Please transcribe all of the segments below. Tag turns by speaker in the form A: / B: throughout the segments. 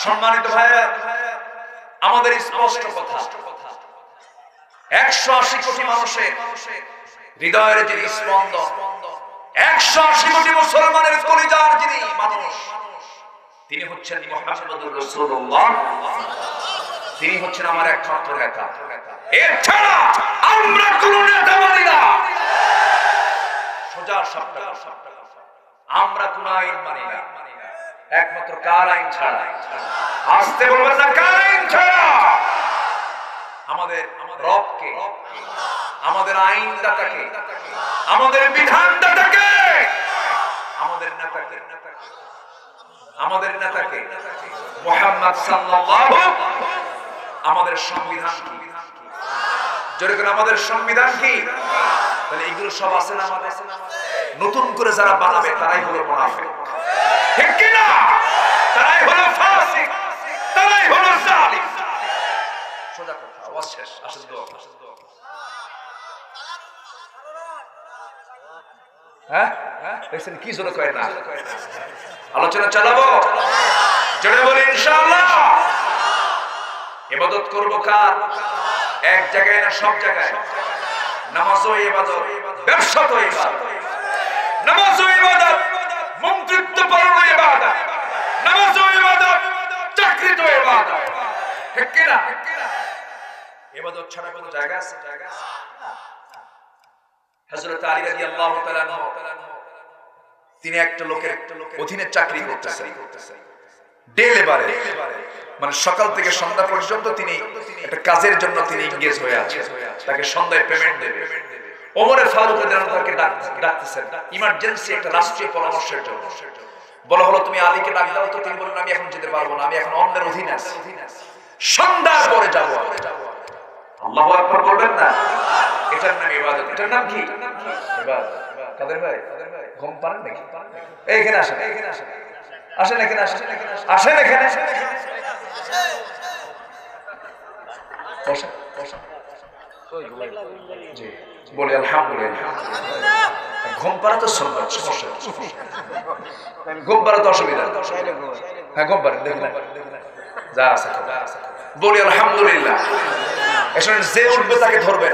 A: সম্মানিত ভাইরা, আমাদের স্পষ্ট কথা, 180 কোটি মানুষের হৃদয়ের যিনি স্পন্দন, 180 কোটি মুসলমানের কলিজার যিনি মানুষ, তিনি হচ্ছেন মুহাম্মদুর রাসূলুল্লাহ। তিনি হচ্ছেন আমার একমাত্র নেতা। এছাড়া আমরা কোন নেতা মানি না। সোজা শব্দ, আমরা কোন আইন মানি না, একমাত্র কার আইন ছাড়া। আসতে বলবেন না, কার আইন ছাড়া। আমাদের রবকে, আমাদের আইনদাতাকে, আমাদের বিধানদাতাকে, আমাদের নেতাকে, আমাদের নেতাকে মুহাম্মদ সাল্লাল্লাহু, আমাদের সংবিধান কি? জোরে করে আমাদের সংবিধান কি? তাহলে এগুলো সব আছে না আমাদের? নতুন করে যারা বানাবে তারাই হলো মুনাফিক, ঠিক কি না? তারাই হলো ফাসিক, তারাই হলো জালিম। সোজা কথা, আওয়াজ শেষ। আসেন দোয়া, আসেন দোয়া। হ্যাঁ দেখছেন কি জোরে কয় না? আলোচনা চালাবো, জোরে বলি ইনশাআল্লাহ। ইবাদত করব কার? এক জায়গায় না সব জায়গায়। নামাজও ইবাদত, ব্যবসা তো ইবাদত। নামাজও ইবাদত, মন্ত্রিত্ব পালনও ইবাদত। নামাজও ইবাদত, চাকরি তো ইবাদত, ঠিক কি না? ইবাদত ছাড়া কোনো জায়গা আছে? হযরত আলী রাদিয়াল্লাহু তাআলা আনহু, তিনি একটা লোকের অধীনে চাকরি করতেছেন, ডে লেবারে, মানে সকাল থেকে সন্ধ্যা পর্যন্ত তিনি একটা কাজের জন্য তিনি এনগেজ হয়ে আছেন। তাকে সন্ধ্যায় পেমেন্ট দেবে। ওমর ফারুক রাদিয়াল্লাহু তাআলাকে ডাকতেছেন ইমার্জেন্সি একটা রাষ্ট্রীয় পরামর্শের জন্য। বলা হলো তুমি আলীকে ডাক দাও। তো তিনি বললেন আমি এখন যেতে পারবো না, আমি এখন অন্যের অধীনে আছি, সন্ধ্যার পরে যাব। আল্লাহু আকবার বলবেন না? এটার নাম ইবাদত। এটার নাম কি? ইবাদত। কাদের ভাই ঘুম পারেন নাকি? এইখানে আসেন, এইখানে আসেন, আসেন এখানে, আসেন আসেন এখানে, বসেন বসেন। জি বলি আলহামদুলিল্লাহ। ঘুম পাড়া তো সুন্নাত, সমস্যা ঘুম পাড়া তো অসুবিধা। হ্যাঁ ঘুম পাড়েন, দেখুন যা আছে বলি আলহামদুলিল্লাহ। এসে যে উঠবে তাকে ধরবেন,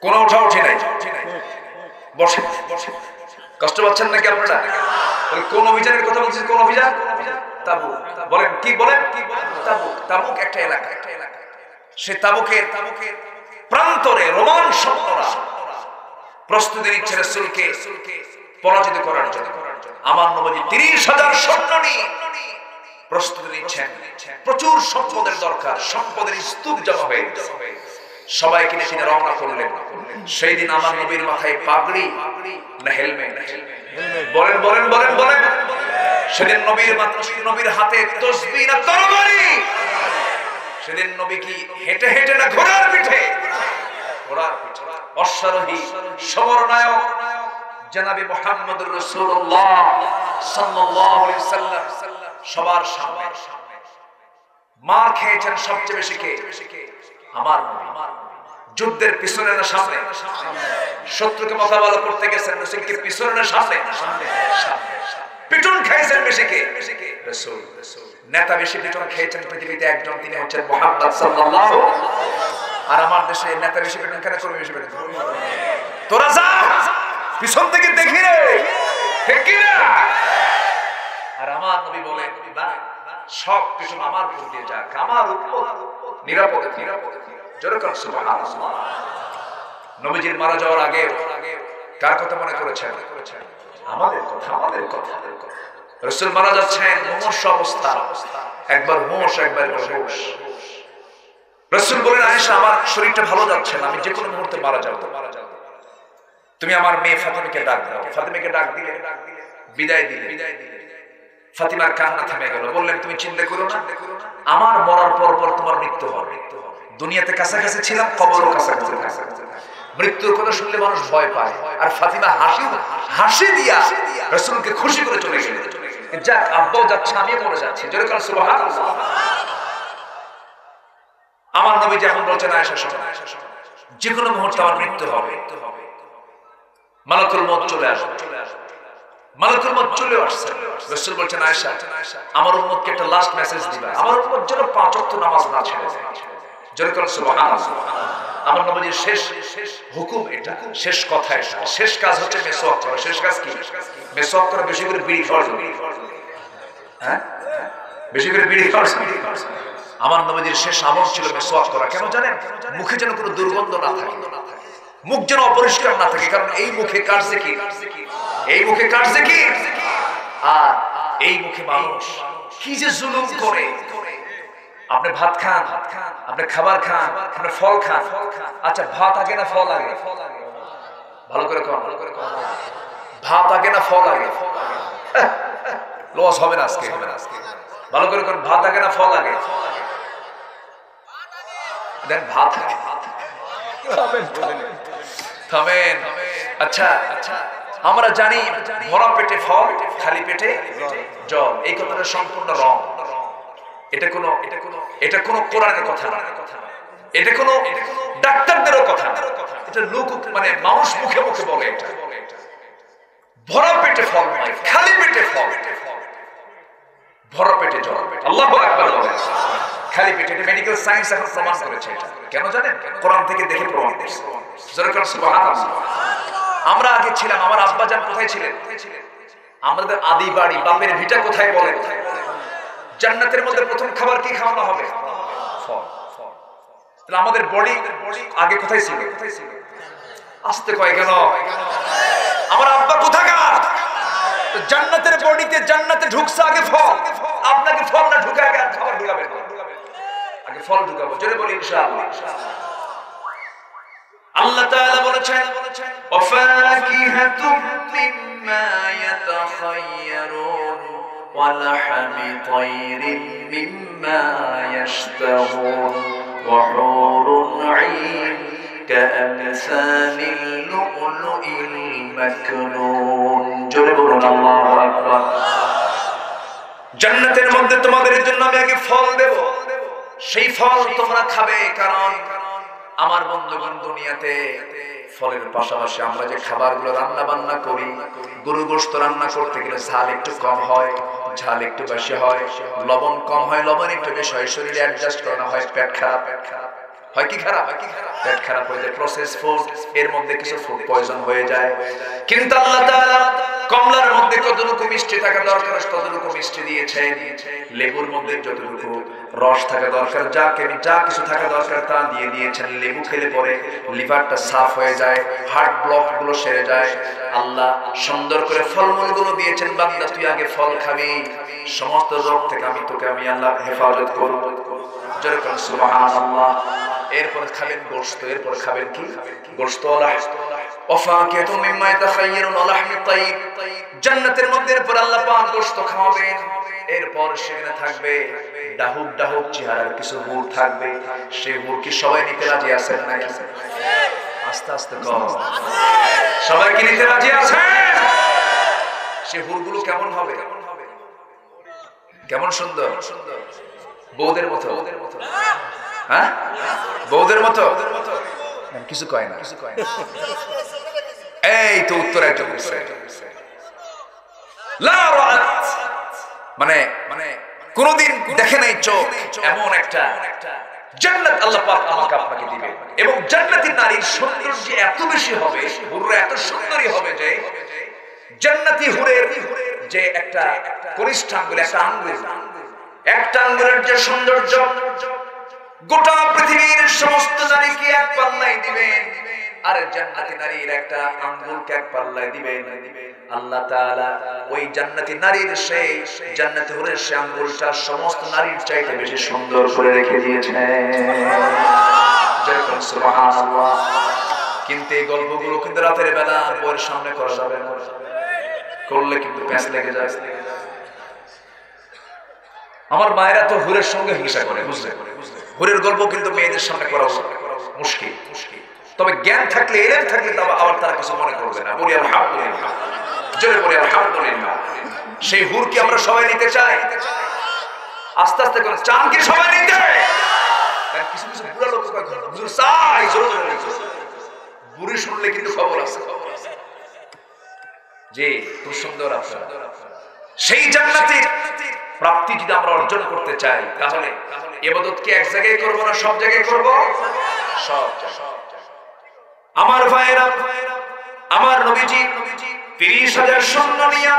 A: কোনো ওঠা উঠি নাই। বসে বসে, কষ্ট পাচ্ছেন নাকি আপনারা? কোন অভিযানের কথা বলছি? কোন অভিযান? তাবুক। বলেন কি বলেন? তাবুক। তাবুক একটা এলাকা, সে তাবুকের প্রান্তরে রোমান সৈন্যরা প্রস্তুতি নিচ্ছে রাসূলকে পরাজিত করার জন্য। আমার নবী 30,000 সৈন্য নিয়ে প্রস্তুতি নিচ্ছেন। প্রচুর সম্পদের দরকার, সম্পদের স্তূপ জমা হয়ে সবাইকে নিয়ে রওনা করলেন। সেই দিন আমার নবীর মাথায় পাগড়ি না হেলমেট? বলেন বলেন বলেন বলেন। সেদিন নবীর হাতে তসবিহ না তরবারি? সেদিন নবী কি হেঁটে হেঁটে না ঘোড়ার পিঠে? ঘোড়ার পিঠে। অশ্বারোহী সমরনায়ক জনাবে মুহাম্মদুর রাসূলুল্লাহ সাল্লাল্লাহু আলাইহি ওয়াসাল্লাম সবার সামনে মার খেয়েছেন সবচেয়ে বেশি কে? আমার নবী। যুদ্ধের পিছনে না সামনে? শত্রুকে মোকাবেলা করতে গেছেন রাসূলকে পিছনে না সামনে? পিটন খাইছেন বেশি কে? রাসূল। নেতা বেশি পিটন খেয়েছেন পৃথিবীতে একজন, তিনি হচ্ছেন মুহাম্মদ সাল্লাল্লাহু। আর আমার দেশে নেতা বেশি পিটন কেন করবে? বেশি পিটন তোরা যা পিছন থেকে দেখি রে, ঠিক কি না? আর আমার নবী বলেন না, সব পিছন আমার উপর দিয়ে যাক, আমার উপর নিরাপদে নিরাপদে। জোরে কর সুবহানাল্লাহ। নবীজির মারা যাওয়ার আগে কার কথা মনে করেছেন? আমাদের কথা, আমাদের কথা। রাসূল মারা যাচ্ছেন, মুমূর্ষু অবস্থা, একবার হুঁশ একবার বেহুশ। রাসূল বলেন আয়েশা আমার শরীরটা ভালো যাচ্ছে না, আমি যে কোনো মুহূর্তে মারা যাব, তুমি আমার মেয়ে ফাতিমাকে ডাক দাও। ফাতিমাকে ডাক দিলে, বিদায় দিলে। ফাতিমার কান্না থেমে গেল। বললেন তুমি চিন্তা করো না, আমার মরার পর পর তোমার মৃত্যু হবে। দুনিয়াতে কাছাকাছি ছিলাম, কবরও কাছাকাছি। মৃত্যুর কথা শুনলে মানুষ ভয় পায়, আর ফাতিমা হাসি দিয়া রাসূলকে খুশি করে চলে গেলেন। যাক আব্বাও যাচ্ছে, আমিও মরে যাচ্ছি। জোরে করে সুবহানাল্লাহ। আমার নবী যখন বলছেন আয়েশা শোনো, যে কোনো মুহূর্তে আমার মৃত্যু হবে, মালাকুল মউত চলে আসবে। মালাকুল মউত চলে আসছে। রাসূল বলছেন আয়েশা আমার উম্মতকে একটা লাস্ট মেসেজ দিবা, আমার উম্মত যেন 5 ওয়াক্ত নামাজ না ছেড়ে দেয়। জোরে করে সুবহানাল্লাহ। আমার নবীর শেষ হুকুম এটা, শেষ কথা এটা, শেষ কাজ হচ্ছে মেসওয়াক করা। শেষ কাজ কি? মেসওয়াক করা, বেশি করে বিড়ি খাওয়া। হ্যাঁ, বেশি করে বিড়ি খাওয়া। আমার নবীর শেষ আমল ছিল মেসওয়াক করা। কেন জানেন? মুখে যেন কোনো দুর্গন্ধ না থাকে, মুখ যেন অপরিষ্কার না থাকে। কারণ এই মুখে কাটছে কি? এই মুখে কাটছে কি? আর এই মুখে মানুষ কি যে জুলুম করে। আপনি ভাত খান, আপনি খাবার খান, আপনি ফল খান। আচ্ছা, ভাত আগে না ফল আগে? ভালো করে কর, ভাত আগে না ফল আগে? লস হবে না আজকে, হবে না আজকে। ভালো করে কর, ভাত আগে না ফল আগে? দেন ভাত আগে। থামেন। আচ্ছা, আমরা জানি ভরা পেটে ফল, খালি পেটে জল। এই কথাটা সম্পূর্ণ রং। এটা কোনো কোরআনের কথা না, এটা কোনো ডাক্তারদেরও কথা না, এটা লোক মানে মানুষ মুখে মুখে বলে। এটা ভরা পেটে ফল নয়, খালি পেটে ফল, ভরা পেটে জল। আল্লাহু আকবার বলেন। খালি পেটে, এটা মেডিকেল সায়েন্স এখন প্রমাণ করেছে। এটা কেন জানেন? কোরআন থেকে দেখে প্রমাণ করেছে। জোরে করে সুবহানাল্লাহ। আমরা আগে ছিলাম, আমার আব্বা জান কোথায় ছিলেন? আমাদের আদি বাড়ি, বাপের ভিটা কোথায় বলেন? জান্নাতের মধ্যে প্রথম খাবার কি খাওয়ানো হবে? ফল। তাহলে আমাদের বডি আগে কোথায় ছিল? আসতে কয় কেন? আমার আব্বা কোথাকার? জান্নাতের বডিতে, জান্নাতে ঢুকছে আগে ফল। আপনাকে ফল না ঢুকে আগে খাবার ঢুকাবেন? আগে ফল ঢুকাবো। জোরে বলি ইনশাআল্লাহ। আল্লাহ তাআলা বলেছেন ওয়াফাকিহাতুম মিম্মা ইয়াতাখায়্যারুন ওয়া লাহমি তায়রিন মিম্মা ইয়াশতাহুন ওয়া হুরুন আইন কাআমসালিল লু'লুইল মাকনুন। জোরে বলুন আল্লাহু আকবার। জান্নাতের মধ্যে তোমাদের জন্য আমি আগে ফল দেব, সেই ফল তোমরা খাবে। কারণ আমার বন্ধুগণ, দুনিয়াতে ফলের পাশাপাশি আমরা যে খাবারগুলো রান্না বান্না করি, গরু গোশত রান্না করতে গেলে ঝাল একটু কম হয়, ঝাল একটু বেশি হয়, লবণ কম হয়, লবণ একটু বেশি হয়, শরীরে অ্যাডজাস্ট করা হয়, পেট খারাপ হয়। কি খারাপ? পেট খারাপ হয়ে যায়। প্রসেস ফুড, এর মধ্যে কিছু ফুড পয়জন হয়ে যায়। কিন্তু আল্লাহ তাআলা কমলার মধ্যে কতটুকু মিষ্টি থাকা দরকার ততটুকু মিষ্টি দিয়েছেন, লেবুর মধ্যে যতটুকু রস থাকা দরকার, যা কিছু থাকা দরকার তা দিয়ে দিয়েছেন। লেবু খেলে পরে লিভারটা সাফ হয়ে যায়, হার্ট ব্লক গুলো সেরে যায়। আল্লাহ সুন্দর করে ফলমূল গুলো দিয়েছেন। বান্দা, তুই আগে ফল খাবি, সমস্ত রোগ থেকে আমি আল্লাহ হেফাজত করব। জোরে বলুন সুবহানাল্লাহ। এরপর খাবেন গোশত। এরপর খাবেন কি? গোশত। ওয়াফাকিহাতুম মিম্মা ইয়াতাখায়্যারুন ওয়া লাহমি তায়র। জান্নাতের মধ্যে এরপর আল্লাহ পাক গোশত খাওয়াবেন। এরপর সেখানে থাকবে ডাহুক চেহারার কিছু হুর থাকবে। সেই হুর কি সবাই নিতে রাজি আছেন নাকি? আস্তে আস্তে কম। সবাই কি নিতে রাজি আছেন? সেই হুরগুলো কেমন হবে? কেমন সুন্দর? বউদের মতো। হ্যাঁ, বউদের মতো। কিছু কয় না। এই তো উত্তর একজন মানে কোনদিন দেখে নাই চোখ এমন একটা জান্নাত আল্লাহ পাক আমাকে আপনাকে দিবেন। এবং জান্নাতি নারীর সৌন্দর্য এত বেশি হবে, হুররা এত সুন্দরী হবে যে জান্নাতি হুরের যে একটা কনিষ্ঠ আঙ্গুল, একটা আঙ্গুলের যে সৌন্দর্য গোটা পৃথিবীর সমস্ত নারীকে এক পাল্লায় দিবেন। আর জান্নাতি নারীর একটা আঙ্গুলকে এক পাল্লায় দিবেন। আল্লাহ তাআলা ওই জান্নাতি নারীর সেই জান্নাতি হুরের সেই আঙ্গুলটা সমস্ত নারীর চাইতে বেশি সুন্দর করে রেখে দিয়েছেন। জয় করুন সুবহানাল্লাহ। কিন্তু এই গল্পগুলো কিন্তু রাতের বেলা বউয়ের সামনে করা যাবে না, করলে কিন্তু প্যাঁচ লেগে যায়। আমার মায়েরা তো হুরের সঙ্গে হিংসা করে, বুঝলে? হুরের গল্প কিন্তু মেয়েদের সামনে করা মুশকিল। তবে জ্ঞান থাকলে, এলেম থাকলে আবার তারা কিছু মনে করবে না। বলি আলহামদুলিল্লাহ, জোরে বলি আলহামদুলিল্লাহ। সেই হুরকে আমরা সবাই নিতে চাই। আস্তে আস্তে করে চান কি সবাই নিতে? কিছু কিছু বুড়া লোক চাই, জোরে বুড়ি শুনলে কিন্তু খবর আছে। যে খুব সুন্দর আপনারা সেই জান্নাতের প্রাপ্তি যদি আমরা অর্জন করতে চাই তাহলে ইবাদত কি এক জায়গায় করব না সব জায়গায় করব? সব জায়গায়। আমার ভাইরা, আমার নবীজি 30,000 সৈন্য নিয়ে